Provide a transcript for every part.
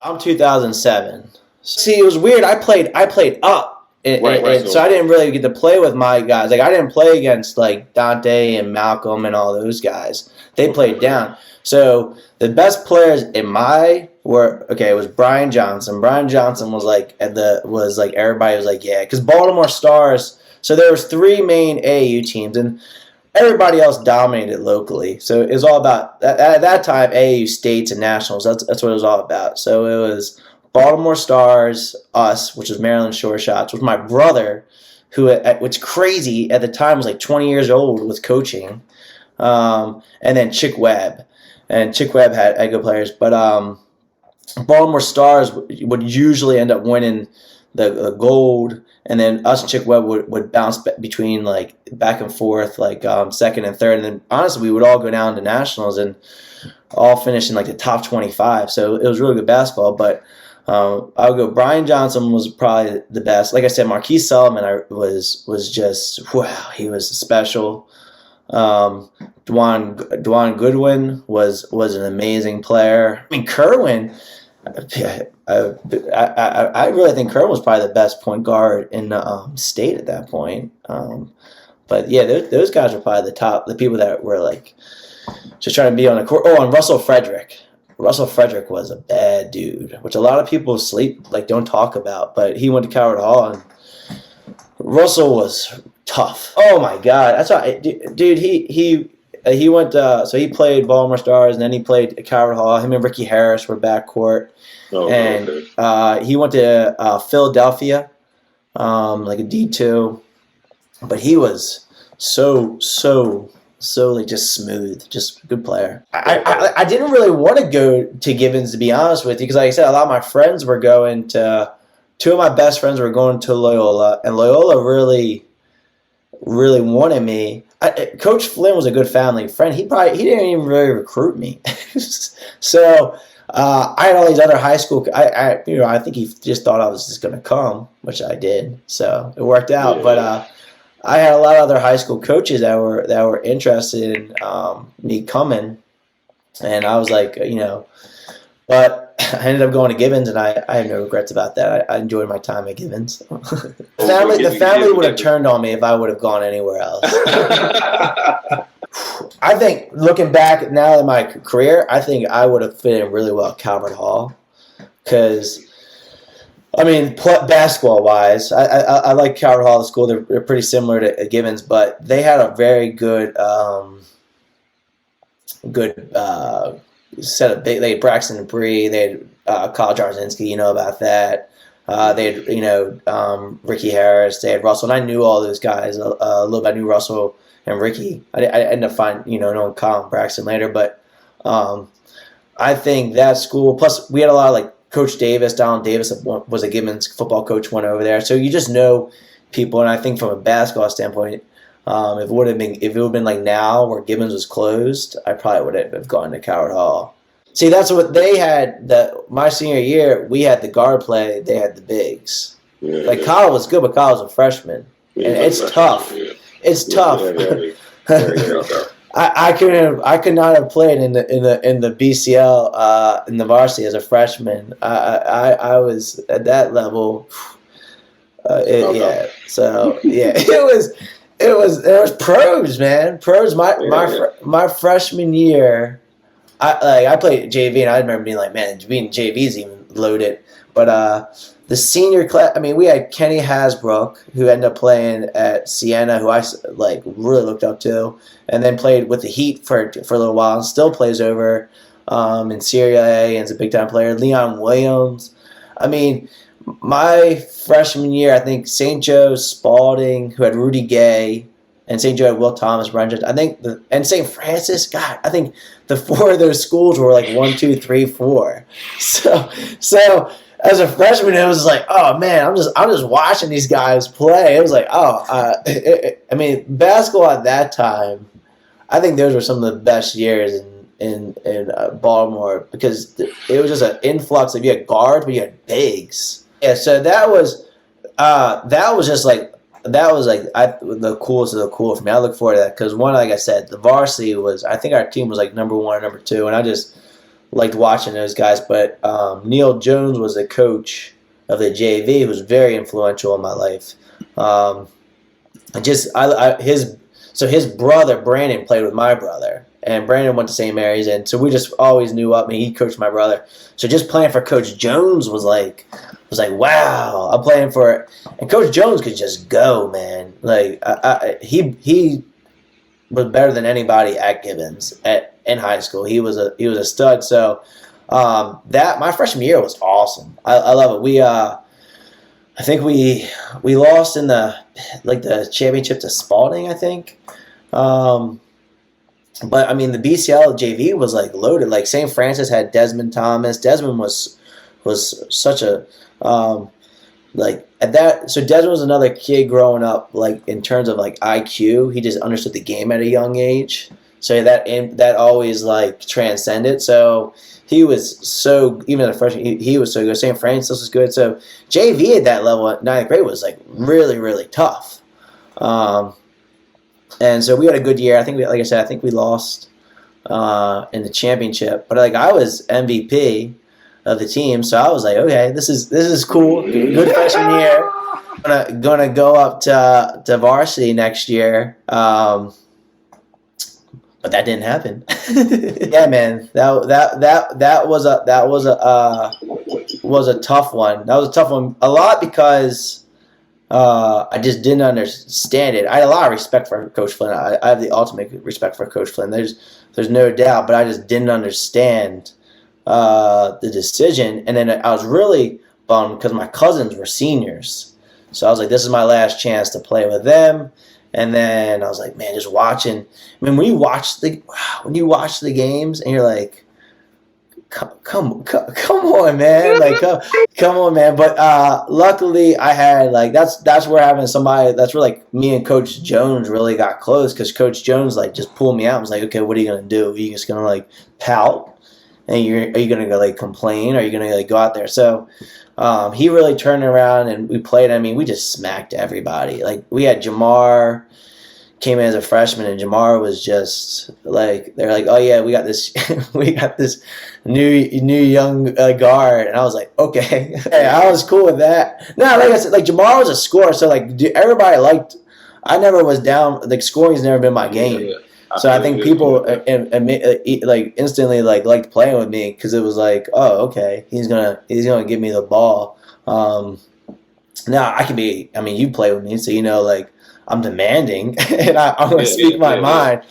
I'm 2007. See, it was weird. I played up, so I didn't really get to play with my guys. Like I didn't play against like Dante and Malcolm and all those guys. They played down. So the best players in my it was Brian Johnson. Brian Johnson was like everybody was like, yeah, because Baltimore Stars. So there was 3 main AAU teams and everybody else dominated locally. So it was all about at that time AAU states and nationals. That's what it was all about. So it was Baltimore Stars, us, which was Maryland Short Shots, with my brother, which crazy at the time was like 20 years old, was coaching, and then Chick Webb, and Chick Webb had good players, but Baltimore Stars would usually end up winning the gold, and then us and Chick Webb would bounce between like back and forth, like second and third, and then honestly we would all go down to nationals and all finish in like the top 25. So it was really good basketball, but. I would go. Brian Johnson was probably the best. Like I said, Marquise Sullivan was just wow. He was special. Dwan Goodwin was an amazing player. I mean, Kerwin. I really think Kerwin was probably the best point guard in the state at that point. But yeah, those guys were probably the people that were like just trying to be on the court. Oh, and Russell Frederick. Russell Frederick was a bad dude, which a lot of people don't talk about, but he went to Coward Hall, and Russell was tough. Oh my God, that's why, dude. He went. So he played Baltimore Stars, and then he played at Coward Hall. Him and Ricky Harris were backcourt, he went to Philadelphia, like a D2, but he was so like just smooth, just good player. I didn't really want to go to Gibbons, to be honest with you, because like I said, a lot of my friends were going to. 2 of my best friends were going to Loyola, and Loyola really wanted me. Coach Flynn was a good family friend. He didn't even really recruit me. So I had all these other high school. I think he just thought I was just going to come, which I did. So it worked out, but. I had a lot of other high school coaches that were interested in me coming, and I was like, but I ended up going to Gibbons, and I have no regrets about that. I enjoyed my time at Gibbons. The family would have turned on me if I would have gone anywhere else. I think looking back now in my career, I think I would have fit in really well at Calvert Hall, because. I mean, basketball-wise, I like Coward Hall School. They're pretty similar to Gibbons, but they had a very good set of big. They had Braxton and Bree. They had Kyle Jarzinski. You know about that. They had Ricky Harris. They had Russell, and I knew all those guys a little bit. I knew Russell and Ricky. I ended up knowing Kyle and Braxton later, but I think that school. Plus, we had a lot of like. Coach Davis, Donald Davis was a Gibbons football coach, went over there. So you just know people, and I think from a basketball standpoint, if it would have been like now where Gibbons was closed, I probably would have gone to Coward Hall. See, that's what they had. My senior year, we had the guard play, they had the bigs. Yeah, like Kyle was good, but Kyle was a freshman, and it's tough. Yeah. It's tough. I could not have played in the BCL in the varsity as a freshman. I was at that level. Yeah. So yeah, it was pros, man. Pros. My freshman year, I played JV, and I remember being like, man, being JV's even loaded. But the senior class, I mean, we had Kenny Hasbrook, who ended up playing at Siena, who I like really looked up to, and then played with the Heat for a little while, and still plays over in Serie A and is a big time player. Leon Williams. I mean, my freshman year, I think St. Joe's Spalding, who had Rudy Gay, and St. Joe had Will Thomas, Brian Jones. I think and St. Francis. God, I think the 4 of those schools were like 1, 2, 3, 4. So. As a freshman, it was like, oh man, I'm just watching these guys play. It was like, I mean, basketball at that time, I think those were some of the best years in Baltimore, because it was just an influx of, you had guards, but you had bigs. Yeah, so that was the coolest of the cool for me. I look forward to that because, one, like I said, the varsity was, I think our team was like number 1 or number 2, and I just liked watching those guys. But Neil Jones was the coach of the JV, who was very influential in my life. His brother Brandon played with my brother, and Brandon went to St. Mary's, and so we just always knew up. I mean, he coached my brother, so just playing for Coach Jones was like wow. I'm playing for, and Coach Jones could just go, man. Like he was better than anybody at Gibbons in high school. He was a stud. So that my freshman year was awesome. I love it. I think we lost in the championship to Spalding, I think. But I mean, the BCL JV was like loaded. Like St. Francis had Desmond Thomas. Desmond was such a at that. So Desmond was another kid growing up, like in terms of like IQ. He just understood the game at a young age. So that always like transcended. So he was so, even at freshman, he was so good. St. Francis was good. So JV at that level at ninth grade was like really, really tough. And so we had a good year. I think like I said, I think we lost in the championship, but like I was MVP of the team, so I was like, okay, this is cool. Good freshman year. Gonna go up to varsity next year. But that didn't happen. Yeah, man, that was a tough one. That was a tough one. A lot because I just didn't understand it. I had a lot of respect for Coach Flynn. I have the ultimate respect for Coach Flynn. There's no doubt, but I just didn't understand the decision. And then I was really bummed because my cousins were seniors. So I was like, this is my last chance to play with them. And then I was like, man, just watching. I mean, when you watch the games and you're like, come on, man, like come on, man. But luckily, I had like that's where having somebody. That's where like me and Coach Jones really got close, because Coach Jones like just pulled me out and was like, okay, what are you gonna do? Are you just gonna like pout? And are you gonna go like complain? Or are you gonna like go out there? So he really turned around and we played. I mean, we just smacked everybody. Like we had Jamar came in as a freshman, and Jamar was just like, they're like, oh yeah, we got this new young guard, and I was like, okay. Hey, I was cool with that. No, like I said, like Jamar was a scorer, so like everybody liked. I never was down. Like scoring's never been my game. Yeah. So I think people like instantly like liked playing with me, because it was like, oh, okay, he's gonna give me the ball. Now I can be. I mean, you play with me, so you know, like I'm demanding, and I'm gonna speak my mind.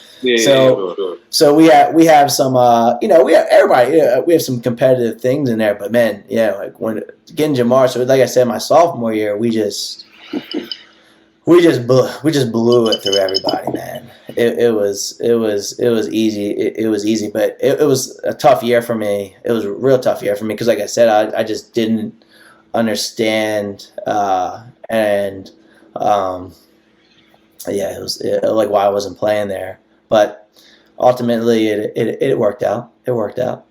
So we have some. We have everybody. We have some competitive things in there, but man, yeah, like when getting Jamar. So like I said, my sophomore year, we just blew it through everybody, man. It was easy. It was easy, but it was a tough year for me. It was a real tough year for me, because, like I said, I just didn't understand, it was like why I wasn't playing there. But ultimately, it worked out. It worked out.